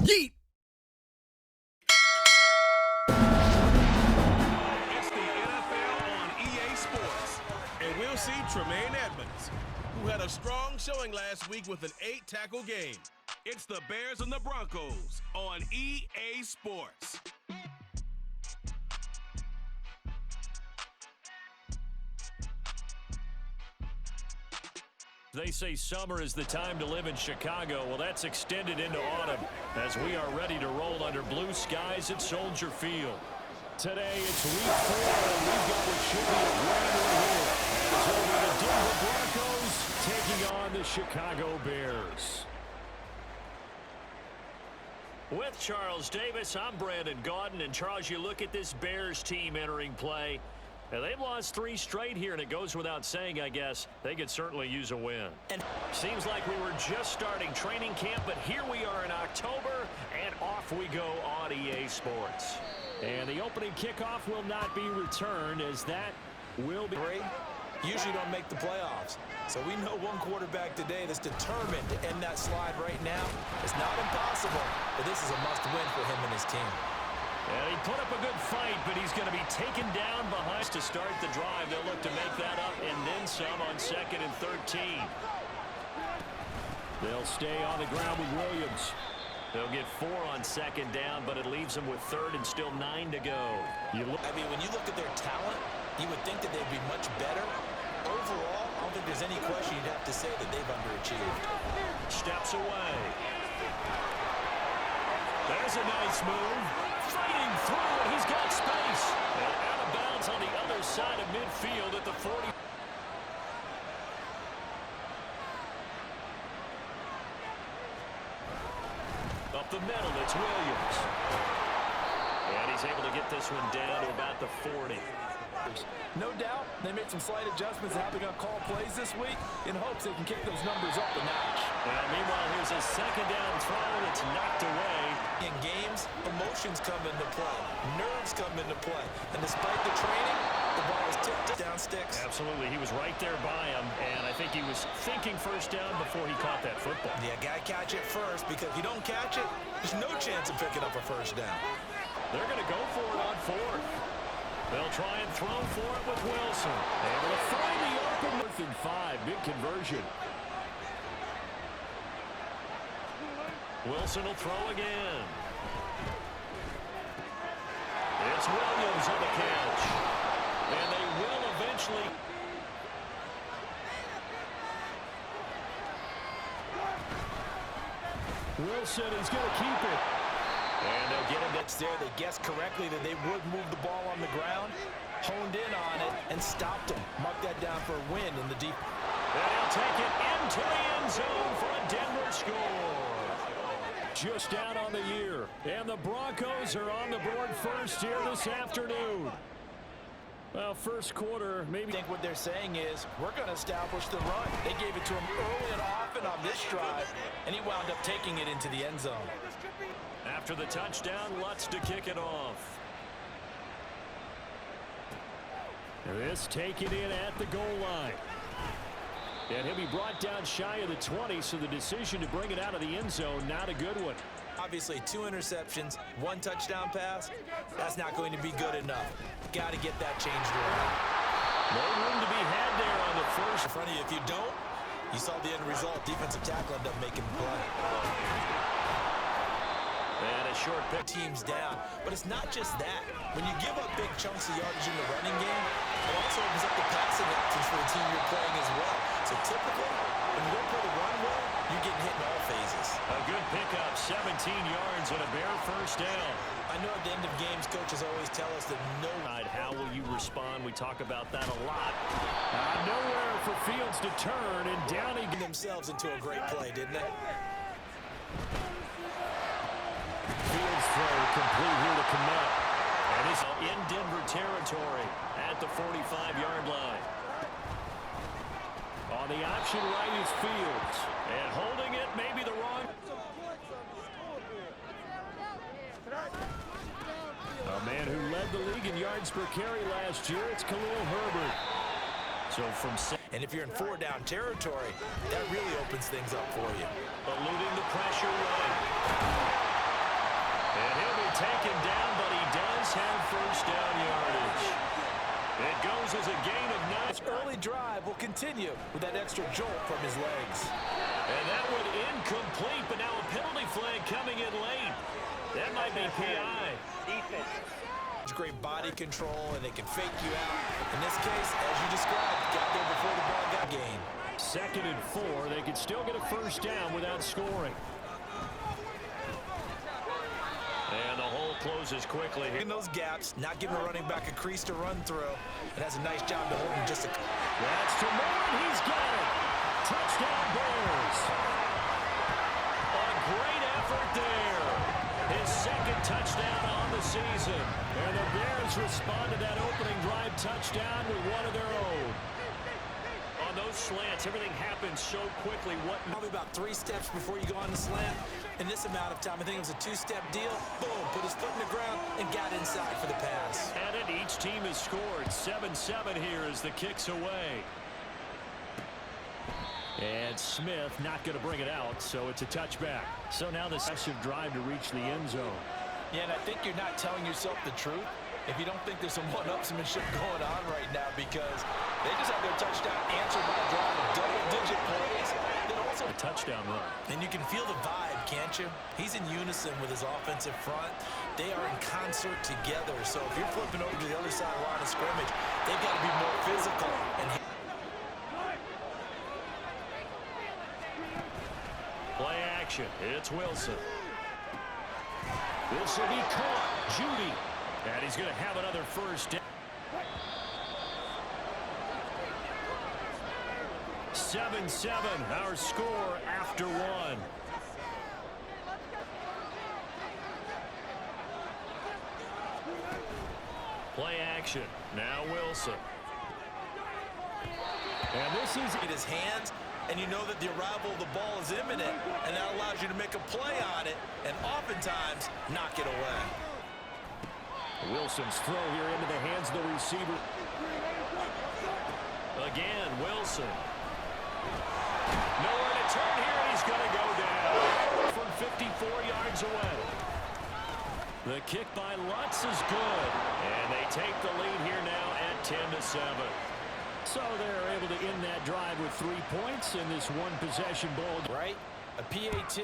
Yeet! It's the NFL on EA Sports, and we'll see Tremaine Edmonds, who had a strong showing last week with an 8-tackle game. It's the Bears and the Broncos on EA Sports. They say summer is the time to live in Chicago. Well, that's extended into autumn as we are ready to roll under blue skies at Soldier Field. Today, it's week 4, and we've got what should be a grand review. As over the Denver Broncos taking on the Chicago Bears. With Charles Davis, I'm Brandon Gaudin. And Charles, you look at this Bears team entering play. Now, they've lost 3 straight here, and it goes without saying, I guess, they could certainly use a win. And seems like we were just starting training camp, but here we are in October, and off we go on EA Sports. And the opening kickoff will not be returned, as that will be... Usually don't make the playoffs. So we know one quarterback today that's determined to end that slide right now. It's not impossible, but this is a must-win for him and his team. And he put up a good fight, but he's going to be taken down behind to start the drive. They'll look to make that up and then some on 2nd and 13. They'll stay on the ground with Williams. They'll get 4 on 2nd down, but it leaves them with 3rd and still 9 to go. I mean, when you look at their talent, you would think that they'd be much better. Overall, I don't think there's any question you'd have to say that they've underachieved. Steps away. There's a nice move. Fighting through, and he's got space. And out of bounds on the other side of midfield at the 40. Up the middle, it's Williams. And he's able to get this one down to about the 40. No doubt, they made some slight adjustments to how they're going to call plays this week in hopes they can kick those numbers up a notch. Meanwhile, here's a 2nd down throw that's knocked away. In games, emotions come into play. Nerves come into play. And despite the training, the ball was tipped down sticks. Absolutely. He was right there by him, and I think he was thinking first down before he caught that football. Yeah, got to catch it first, because if you don't catch it, there's no chance of picking up a first down. They're going to go for it on 4th. They'll try and throw for it with Wilson. Able to find the open 4th and 5. Big conversion. Wilson will throw again. It's Williams on the catch. And they will eventually... Wilson is going to keep it. And they'll get him that's there. They guessed correctly that they would move the ball on the ground, honed in on it, and stopped him. Mark that down for a win in the deep. And he'll take it into the end zone for a Denver score. Just out on the year. And the Broncos are on the board first here this afternoon. Well, first quarter, maybe. I think what they're saying is, we're going to establish the run. They gave it to him early and often on this drive, and he wound up taking it into the end zone. After the touchdown, Lutz to kick it off. This taken in at the goal line. And he'll be brought down shy of the 20, so the decision to bring it out of the end zone, not a good one. Obviously, 2 interceptions, 1 touchdown pass. That's not going to be good enough. Got to get that changed around. No room to be had there on the first. In front of you. If you don't, you saw the end result. Defensive tackle ended up making the play. And a short pick. Teams down. But it's not just that. When you give up big chunks of yardage in the running game, it also opens up the passing options for the team you're playing as well. So typically, when you don't play the run well, you're getting hit in all phases. A good pickup, 17 yards and a Bear first down. I know at the end of games, coaches always tell us that no... How will you respond? We talk about that a lot. Nowhere for Fields to turn, and down he gets themselves into a great play, didn't they? Fields throw complete here to Komet. And he's in Denver territory at the 45-yard line. On the option right is Fields. And holding it, maybe the wrong. A man who led the league in yards per carry last year, it's Khalil Herbert. So from... And if you're in 4-down territory, that really opens things up for you. Eluding the pressure right. taken down, but he does have first down yardage. It goes as a gain of 9. His early drive will continue with that extra jolt from his legs. And that one incomplete, but now a penalty flag coming in late. That might be PI. Defense. Great body control, and they can fake you out. In this case, as you described, got there before the ball got gained. 2nd and 4. They could still get a first down without scoring. And the hole closes quickly. In those gaps, not giving a running back a crease to run through. And has a nice job to hold him just a... That's to Moore, he's got it. Touchdown Bears. A great effort there. His 2nd touchdown on the season. And the Bears respond to that opening drive touchdown with one of their own. On those slants, everything happens so quickly. Probably about 3 steps before you go on the slant. In this amount of time, I think it was a 2-step deal. Boom, put his foot in the ground and got inside for the pass. And each team has scored. 7-7 here as the kick's away. And Smith not going to bring it out, so it's a touchback. So now this massive drive to reach the end zone. Yeah, and I think you're not telling yourself the truth if you don't think there's some one-upsmanship going on right now, because they just had their touchdown answered by a drive of double-digit plays. Then also a touchdown run. And you can feel the vibe, can't you? He's in unison with his offensive front. They are in concert together. So if you're flipping over to the other side of the line of scrimmage, they've got to be more physical. And play action. It's Wilson. This will be caught. Judy. And he's going to have another first down. 7-7, our score after 1. Play action. Now Wilson. And this is in his hands, and you know that the arrival of the ball is imminent, and that allows you to make a play on it, and oftentimes knock it away. Wilson's throw here into the hands of the receiver. Again, Wilson. Nowhere to turn here, and he's going to go down from 54 yards away. The kick by Lutz is good, and they take the lead here now at 10-7. So they're able to end that drive with 3 points in this one-possession ball. Right? A PAT,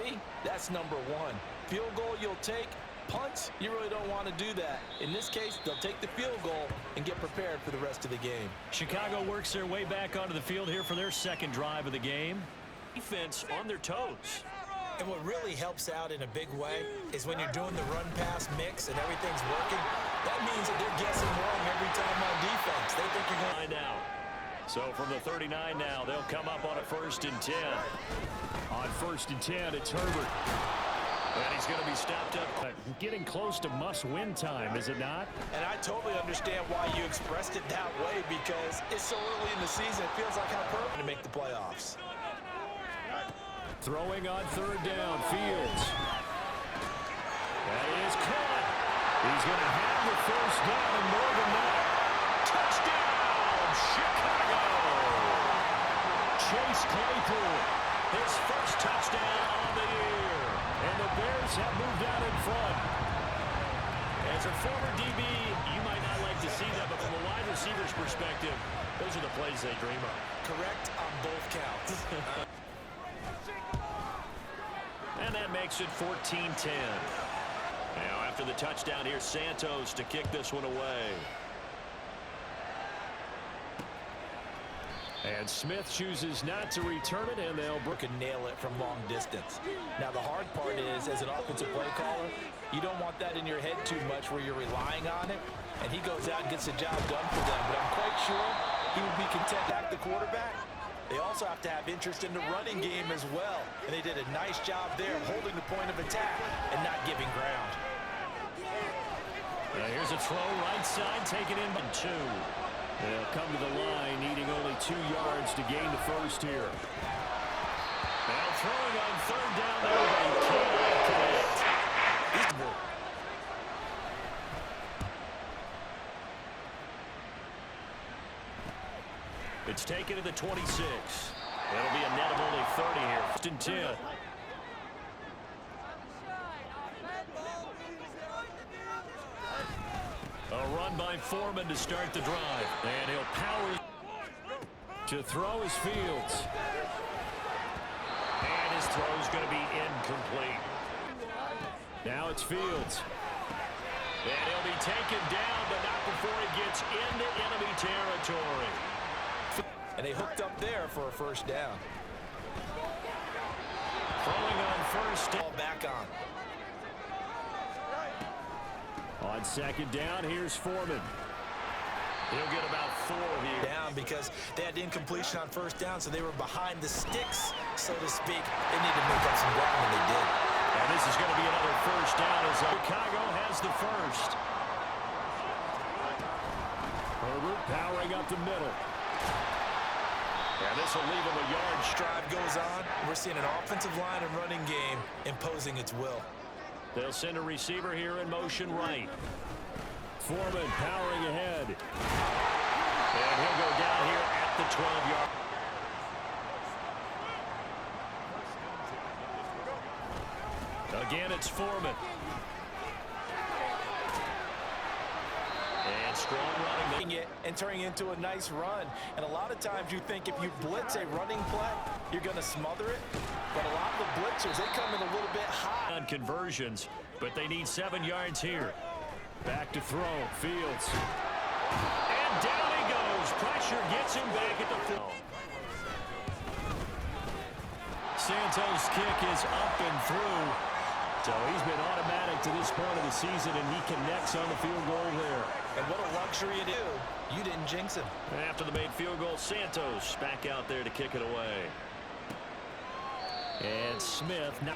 that's number 1. Field goal you'll take. Punts, you really don't want to do that. In this case, they'll take the field goal and get prepared for the rest of the game. Chicago works their way back onto the field here for their 2nd drive of the game. Defense on their toes. And what really helps out in a big way is when you're doing the run-pass mix and everything's working, that means that they're guessing wrong every time on defense. They think you're going to find out. So from the 39 now, they'll come up on a 1st and 10. On 1st and 10, it's Herbert. And he's going to be stopped up. Getting close to must-win time, is it not? And I totally understand why you expressed it that way, because it's so early in the season, it feels like how perfect to make the playoffs. Throwing on 3rd down, Fields. That is caught. He's going to have the first down and more than that. Touchdown, Chicago! Chase Claypool, his first touchdown on the year. And the Bears have moved out in front. As a former DB, you might not like to see that, but from a wide receiver's perspective, those are the plays they dream of. Correct on both counts. And that makes it 14-10. Now after the touchdown, here's Santos to kick this one away. And Smith chooses not to return it, and they'll can nail it from long distance. Now the hard part is, as an offensive play caller, you don't want that in your head too much where you're relying on it, and he goes out and gets the job done for them. But I'm quite sure he would be content to back the quarterback. They also have to have interest in the running game as well, and they did a nice job there of holding the point of attack and not giving ground. Here's a throw, right side, taken in by 2. They'll come to the line, needing only 2 yards to gain the first here. Now throwing on 3rd down there, but he cannot connect. It's taken to the 26. That'll be a net of only 30 here. 1st and 10. run by Foreman to start the drive. And he'll power to throw his Fields. And his throw's going to be incomplete. Now it's Fields. And he'll be taken down, but not before he gets into enemy territory. And they hooked up there for a first down. Throwing on first. Ball back on. On second down, here's Foreman. He'll get about 4 here. Down because they had incompletion on first down, so they were behind the sticks, so to speak. They need to make up some ground, and they did. And this is going to be another first down as Chicago has the first. Herbert powering up the middle. And this will leave him a yard. Drive goes on. We're seeing an offensive line and running game imposing its will. They'll send a receiver here in motion right. Foreman powering ahead. And he'll go down here at the 12-yard. Again, it's Foreman. And strong running. It and turning into a nice run. And a lot of times you think if you blitz a running play, you're going to smother it. But a lot of the blitzers, they come in a little bit high. On conversions, but they need 7 yards here. Back to throw. Fields. And down he goes. Pressure gets him back at the field. Santos' kick is up and through. So he's been automatic to this point of the season, and he connects on the field goal there. And what a luxury it is. You didn't jinx him. After the made field goal, Santos back out there to kick it away. And Smith now.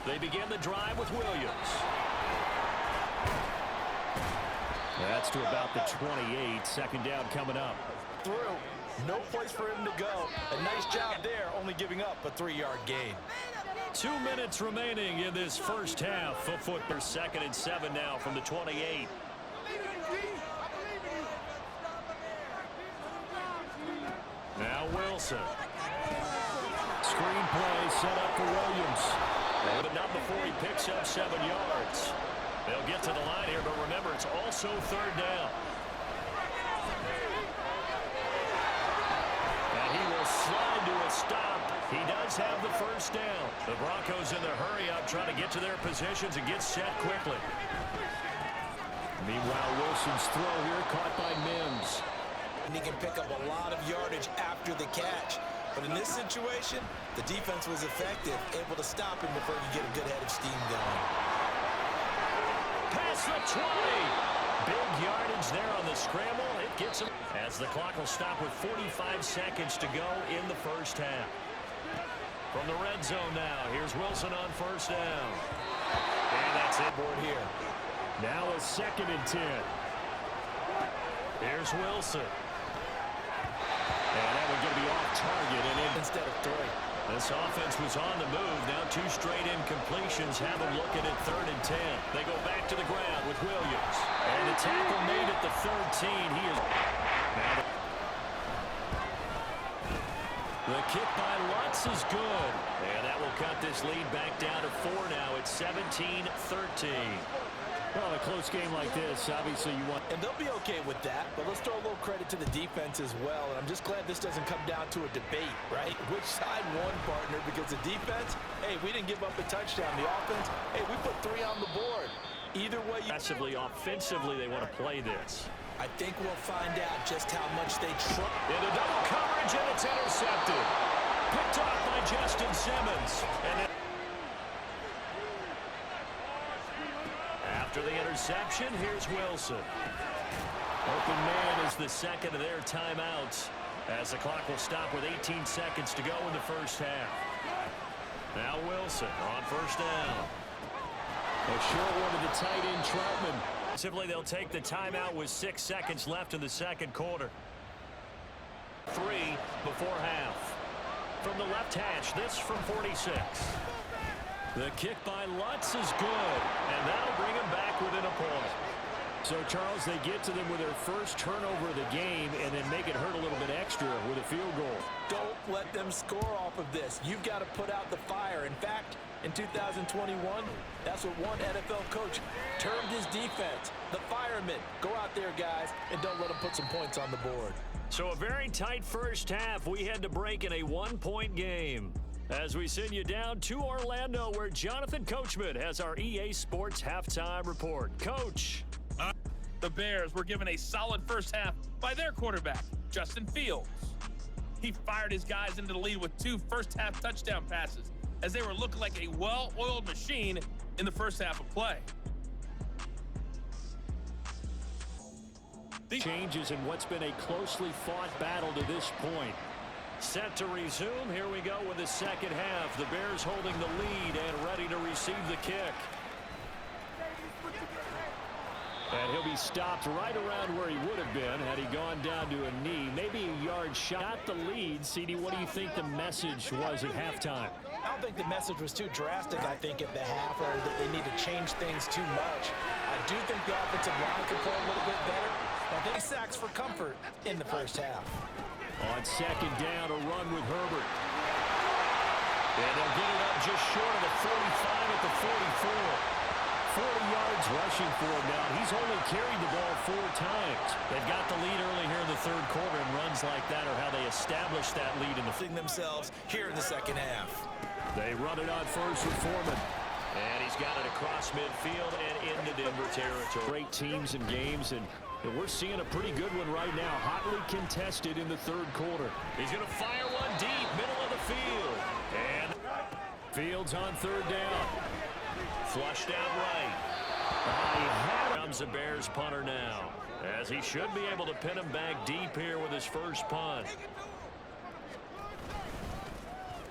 They begin the drive with Williams. That's to about the 28. Second down coming up. Through. No place for him to go. A nice job there, only giving up a 3-yard gain. 2 minutes remaining in this first half of football. 2nd and 7 now from the 28. Now Wilson. Screen play set up for Williams. But not before he picks up 7 yards. They'll get to the line here, but remember, it's also 3rd down. And he will slide to a stop. He does have the first down. The Broncos in the hurry-up trying to get to their positions and get set quickly. Meanwhile, Wilson's throw here caught by Mims. And he can pick up a lot of yardage after the catch. But in this situation, the defense was effective, able to stop him before he could get a good head of steam going. Past the 20. Big yardage there on the scramble. It gets him. As the clock will stop with 45 seconds to go in the first half. From the red zone now, here's Wilson on first down. And that's it. Board here. Now a 2nd and 10. Here's Wilson. And that one going to be off target and in Instead of 3. This offense was on the move. Now 2 straight incompletions have them looking at 3rd and 10. They go back to the ground with Williams. And the tackle made at the 13. He is now the kick by Lutz is good. And that will cut this lead back down to 4 now. It's 17-13. Well, a close game like this, obviously you want... And they'll be okay with that, but let's throw a little credit to the defense as well. And I'm just glad this doesn't come down to a debate, right? Which side won, partner? Because the defense, hey, we didn't give up a touchdown. The offense, hey, we put 3 on the board. Either way... Aggressively, offensively, they want to play this. I think we'll find out just how much they trust. Into double coverage, and it's intercepted. Picked off by Justin Simmons. And then after the interception, here's Wilson. Open man is the second of their timeouts as the clock will stop with 18 seconds to go in the first half. Now Wilson on first down. A short one to the tight end, Troutman. Simply, they'll take the timeout with 6 seconds left in the second quarter. 3 before half. From the left hash, this from 46. The kick by Lutz is good, and that'll bring him back within a point. So, Charles, they get to them with their first turnover of the game and then make it hurt a little bit extra with a field goal. Don't let them some score off of this. You've got to put out the fire. In fact, in 2021, that's what one NFL coach termed his defense, the firemen. Go out there, guys, and don't let them put some points on the board. So a very tight first half. We had to break in a one-point game. As we send you down to Orlando, where Jonathan Coachman has our EA Sports halftime report. Coach. The Bears were given a solid first half by their quarterback, Justin Fields. He fired his guys into the lead with 2 first-half touchdown passes as they were looking like a well-oiled machine in the first half of play. The changes in what's been a closely fought battle to this point. Set to resume. Here we go with the second half. The Bears holding the lead and ready to receive the kick. And he'll be stopped right around where he would have been had he gone down to a knee. Maybe a yard shot. Got the lead. CD, what do you think the message was at halftime? I don't think the message was too drastic, I think, at the half, or that they need to change things too much. I do think the offensive line could play a little bit better. I think sacks for comfort in the first half. On second down, a run with Herbert. And they'll get it up just short of the 45 at the 44. 40 yards rushing for him now. He's only carried the ball 4 times. They've got the lead early here in the third quarter, and runs like that are how they establish that lead in the themselves here in the second half. They run it on first with Foreman. And he's got it across midfield and into Denver territory. Great teams and games, and we're seeing a pretty good one right now. Hotly contested in the third quarter. He's going to fire one deep, middle of the field. And Fields on third down. Flushed out right. Comes the Bears punter now, as he should be able to pin him back deep here with his first punt.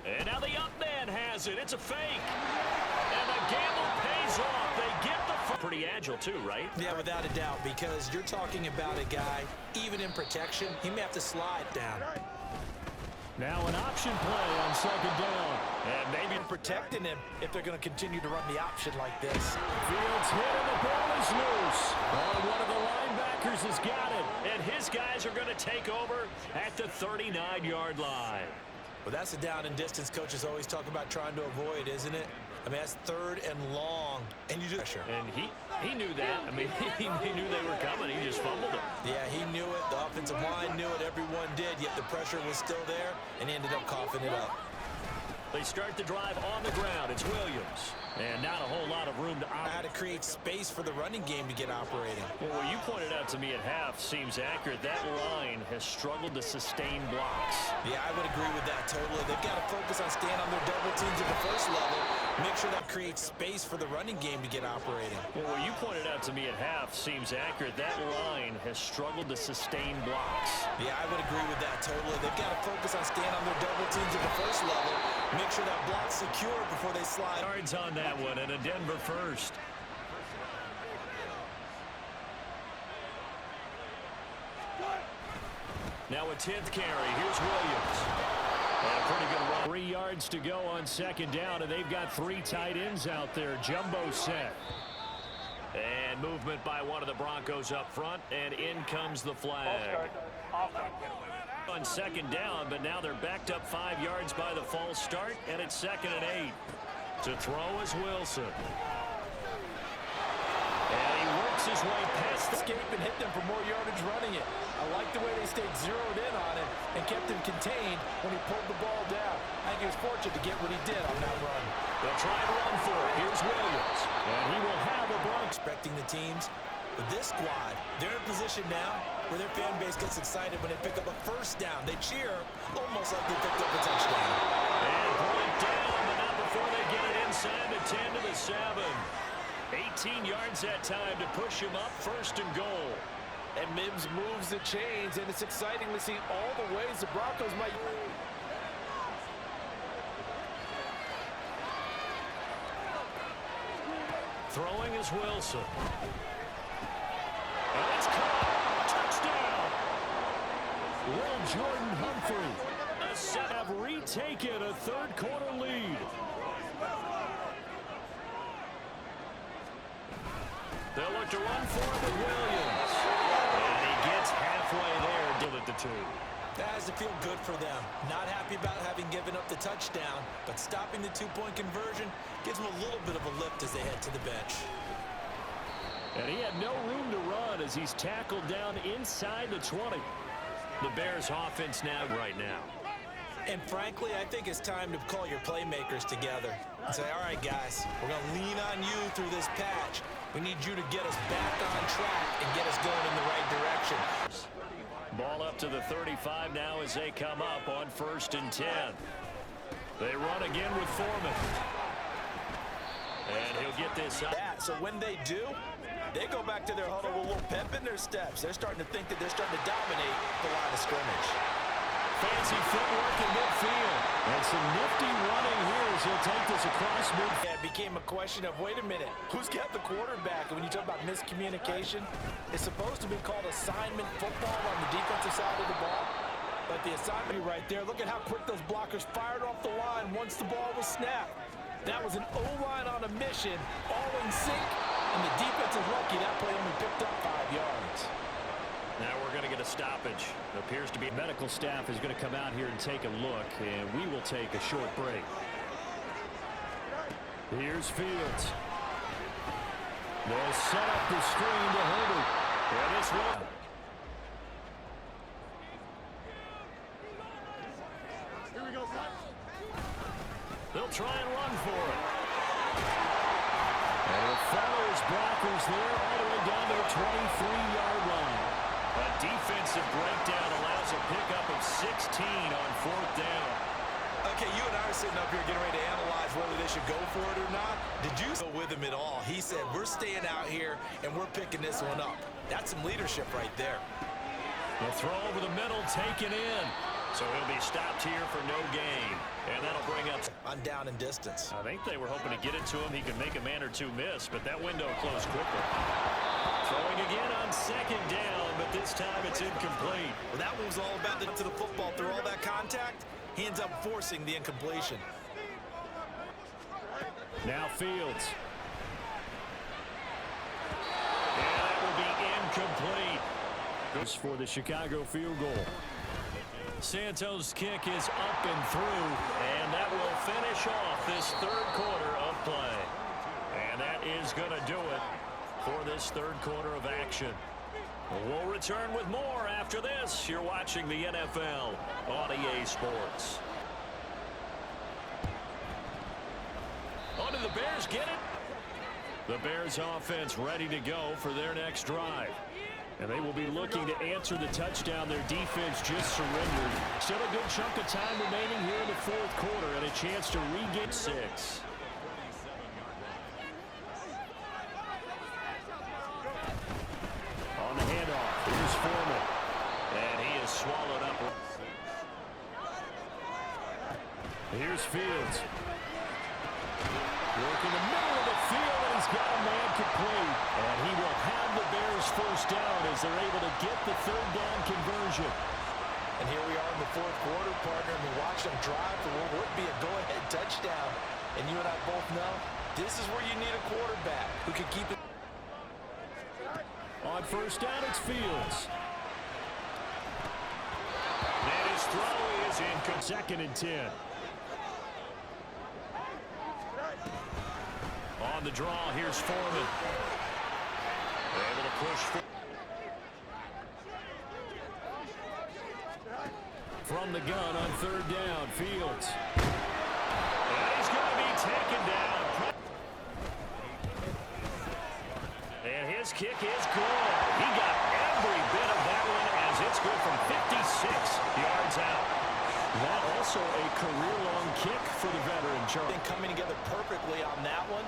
And now the up man has it. It's a fake. And the gamble pays off. They get the pretty agile too, right? Yeah, without a doubt, because you're talking about a guy, even in protection, he may have to slide down. Now an option play on second down. And maybe protecting him if they're going to continue to run the option like this. Fields hit and the ball is loose. Oh, one of the linebackers has got it. And his guys are going to take over at the 39-yard line. Well, that's the down and distance coaches always talk about trying to avoid, isn't it? I mean, that's third and long. And you do pressure. And he knew that. I mean, he knew they were coming. He just fumbled them. Yeah, he knew it. The offensive line knew it. Everyone did. Yet the pressure was still there, and he ended up coughing it up. They start the drive on the ground. It's Williams. And not a whole lot of room to operate. How to create space for the running game to get operating. Well, what you pointed out to me at half seems accurate. That line has struggled to sustain blocks. Yeah, I would agree with that totally. They've got to focus on staying on their double teams at the first level. Make sure that creates space for the running game to get operating. Well, what you pointed out to me at half seems accurate. That line has struggled to sustain blocks. Yeah, I would agree with that totally. They've got to focus on staying on their double teams at the first level. Make sure that block's secure before they slide. Yards on that one, and a Denver first. Now a 10th carry. Here's Williams. And a pretty good run. 3 yards to go on second down, and they've got 3 tight ends out there. Jumbo set. And movement by one of the Broncos up front, and in comes the flag. On second down, but now they're backed up 5 yards by the false start, and it's 2nd and 8. To throw is Wilson. And he works his way past the escape and hit them for more yardage running it. I like the way they stayed zeroed in on it and kept him contained when he pulled the ball down. I think he was fortunate to get what he did on that run. They'll try to run for it. Here's Williams. And he will have a Bronco. Expecting the teams. But this squad, they're in position now where their fan base gets excited when they pick up a first down. They cheer almost like they picked up a touchdown. And pull it down, but not before they get it inside the 10 to the 7. 18 yards that time to push him up, 1st and goal. And Mims moves the chains, and it's exciting to see all the ways the Broncos might. Throwing is Wilson. And it's caught. Touchdown. Will Jordan Humphrey have retaken a third quarter lead. They'll look to run for it with Williams. And he gets halfway there, deal at the 2. That has to feel good for them. Not happy about having given up the touchdown, but stopping the two-point conversion gives them a little bit of a lift as they head to the bench. And he had no room to run as he's tackled down inside the 20. The Bears offense now right now. And frankly, I think it's time to call your playmakers together and say, all right, guys, we're going to lean on you through this patch. We need you to get us back on track and get us going in the right direction. Ball up to the 35 now as they come up on 1st and 10. They run again with Foreman. And he'll get this up. So when they do, they go back to their huddle with a little pep in their steps. They're starting to think that they're starting to dominate the line of scrimmage. Fancy footwork in midfield. And some nifty running here as he'll take this across midfield. Yeah, it became a question of, wait a minute, who's got the quarterback? And when you talk about miscommunication, it's supposed to be called assignment football on the defensive side of the ball. But the assignment right there, look at how quick those blockers fired off the line once the ball was snapped. That was an O-line on a mission, all in sync, and the defense is lucky that play only picked up 5 yards. Now we're going to get a stoppage. It appears to be medical staff is going to come out here and take a look, and we will take a short break. Here's Fields. They'll set up the screen to Herbert. And this one. Here we go. They'll try and run for it. And it follows blockers there all the way down to the 23-yard line. A defensive breakdown allows a pickup of 16 on 4th down. Okay, you and I are sitting up here getting ready to analyze whether they should go for it or not. Did you go with him at all? He said, we're staying out here and we're picking this one up. That's some leadership right there. The throw over the middle taken in. So he'll be stopped here for no gain. And that'll bring up on down and distance. I think they were hoping to get it to him. He could make a man or two miss, but that window closed quickly. Throwing again on 2nd down, but this time it's incomplete. Well, that one was all about the football. Through all that contact, he ends up forcing the incompletion. Now Fields. And that will be incomplete. Goes for the Chicago field goal. Santos' kick is up and through, and that will finish off this 3rd quarter of play. And that is going to do it for this 3rd quarter of action. We'll return with more after this. You're watching the NFL on EA Sports. Oh, did the Bears get it? The Bears offense ready to go for their next drive. And they will be looking to answer the touchdown their defense just surrendered. Still a good chunk of time remaining here in the 4th quarter and a chance to regain 6. On the handoff, here's Foreman. And he is swallowed up. Here's Fields. Working the middle of the field, and he's got a man complete. And he will have the Bears 1st down as they're able to get the 3rd down conversion. And here we are in the 4th quarter, partner, and we watch them drive for what would be a go-ahead touchdown. And you and I both know this is where you need a quarterback who can keep it. On 1st down, it's Fields. And his throw is in. 2nd and 10. On the draw, here's Foreman. Able to push from the gun on 3rd down, Fields. And he's going to be taken down. And his kick is good. He got every bit of that one as it's good from 56 yards out. That also a career-long kick for the veteran, Charles. Coming together perfectly on that one.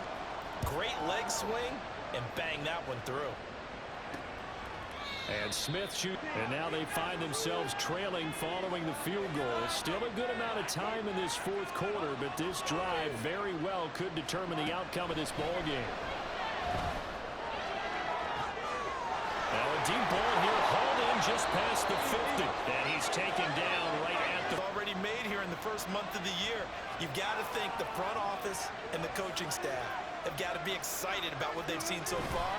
Great leg swing, and bang that one through. And Smith shoots. And now they find themselves trailing following the field goal. Still a good amount of time in this 4th quarter, but this drive very well could determine the outcome of this ball game. Now a deep ball here, hauled in just past the 50. And he's taken down right at the... Already made here in the 1st month of the year. You've got to think the front office and the coaching staff have got to be excited about what they've seen so far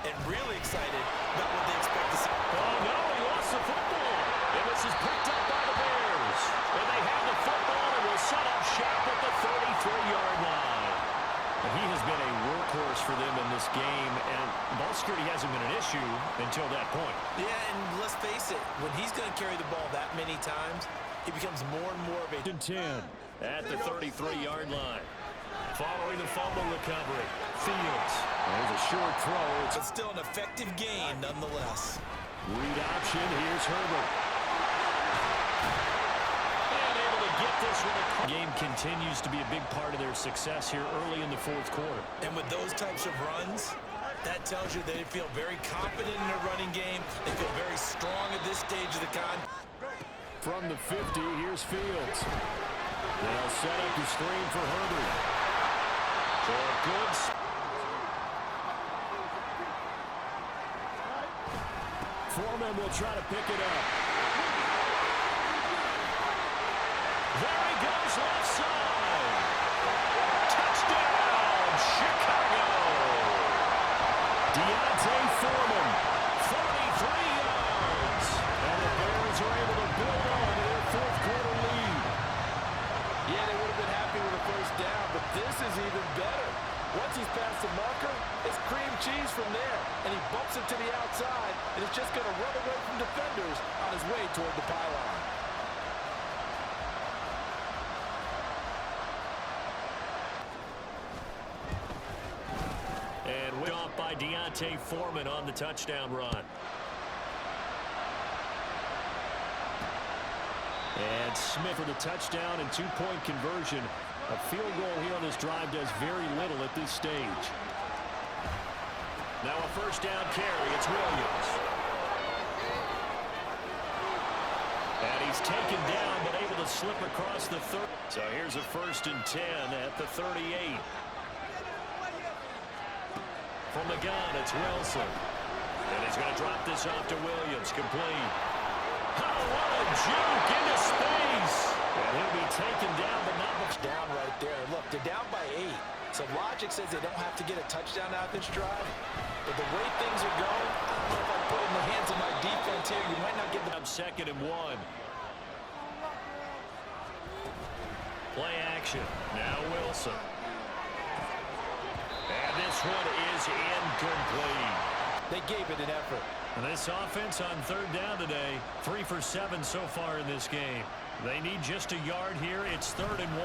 and really excited about what they expect to see. Oh, no, he lost the football. And Davis is picked up by the Bears. And they have the football and will set up shop at the 33-yard line. And he has been a workhorse for them in this game, and ball security hasn't been an issue until that point. Yeah, and let's face it, when he's going to carry the ball that many times, he becomes more and more of a 10 at the 33-yard line. Following the fumble recovery, Fields. There's a short throw. But still an effective gain nonetheless. Read option. Here's Herbert. And able to get this one. The game continues to be a big part of their success here early in the fourth quarter. And with those types of runs, that tells you they feel very confident in their running game. They feel very strong at this stage of the From the 50, here's Fields. They'll set up the screen for Herbert. For goods. Foreman will try to pick it up. There he goes, left side. Touchdown, Chicago. Deontay Foreman, 43 yards. And the Bears are able to build on to their fourth quarter lead. Yeah, they would have been happy with a first down, but this is even better. Once he's past the marker, it's cream cheese from there, and he bumps it to the outside, and it's just going to run away from defenders on his way toward the pylon. And way off by Deontay Foreman on the touchdown run. And Smith for the touchdown and two-point conversion. A field goal here on this drive does very little at this stage. Now a first down carry. It's Williams. And he's taken down but able to slip across the 30. So here's a 1st and 10 at the 38. From the gun, it's Wilson. And he's going to drop this off to Williams. Complete. Oh, what a juke into space. And he'll be taken down, but not much down right there. Look, they're down by 8. So logic says they don't have to get a touchdown out of this drive. But the way things are going, I don't know if I put it in the hands of my defense here. You might not get the 2nd and 1. Play action. Now Wilson. And this one is incomplete. They gave it an effort. And this offense on 3rd down today, 3 for 7 so far in this game. They need just a yard here. It's 3rd and 1.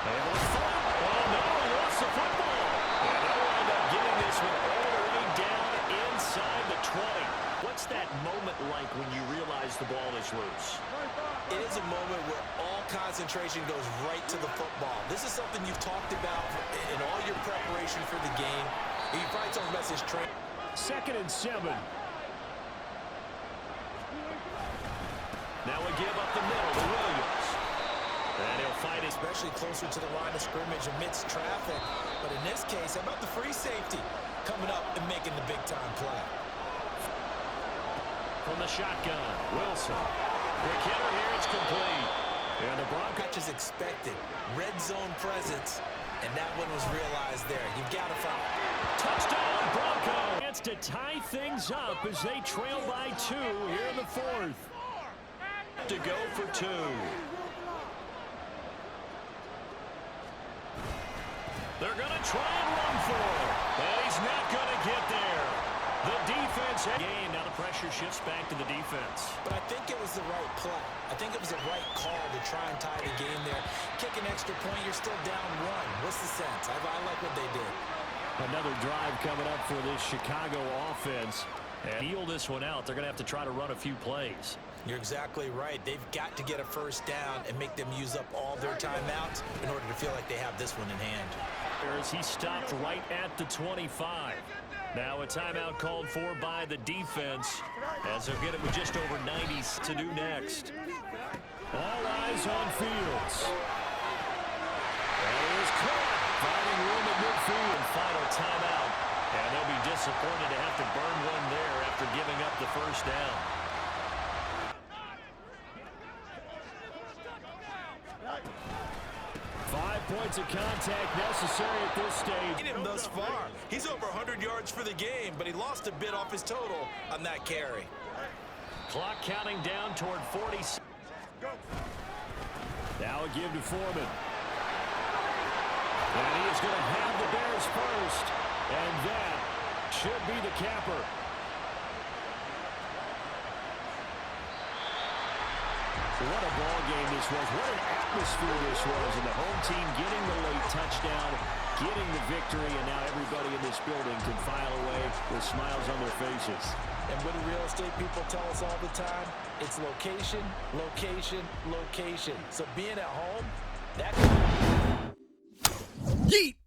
Able to fight. Oh, no, he lost the football. And they'll wind up getting this one all the way down inside the 20. What's that moment like when you realize the ball is loose? It is a moment where all concentration goes right to the football. This is something you've talked about in all your preparation for the game. You probably talk about this train. 2nd and 7. Now we give up the middle to Williams. And he'll fight it. Especially closer to the line of scrimmage amidst traffic. But in this case, how about the free safety coming up and making the big-time play? From the shotgun, Wilson. Quick hitter here, it's complete. And the Broncos is expected. Red zone presence. And that one was realized there. You've got to find. Touchdown, Broncos. Chance to tie things up as they trail by 2 here in the 4th. To go for 2. They're going to try and run for it. And he's not going to get there. The defense game. Now the pressure shifts back to the defense. But I think it was the right play. I think it was the right call to try and tie the game there. Kick an extra point, you're still down 1. What's the sense? I like what they did. Another drive coming up for this Chicago offense. And heel this one out. They're going to have to try to run a few plays. You're exactly right. They've got to get a first down and make them use up all their timeouts in order to feel like they have this one in hand. He stopped right at the 25. Now a timeout called for by the defense as they'll get it with just over 90 to do next. All eyes on Fields. That is caught. Finding room at midfield. Final timeout. And they'll be disappointed to have to burn one there after giving up the first down. Points of contact necessary at this stage. Him thus far. He's over 100 yards for the game, but he lost a bit off his total on that carry. Clock counting down toward 40. Now a give to Foreman. And he is going to have the Bears first. And that should be the capper. What a ball game this was. What an atmosphere this was. And the home team getting the late touchdown, getting the victory, and now everybody in this building can file away with smiles on their faces. And what do real estate people tell us all the time? It's location, location, location. So being at home, that... Yeet!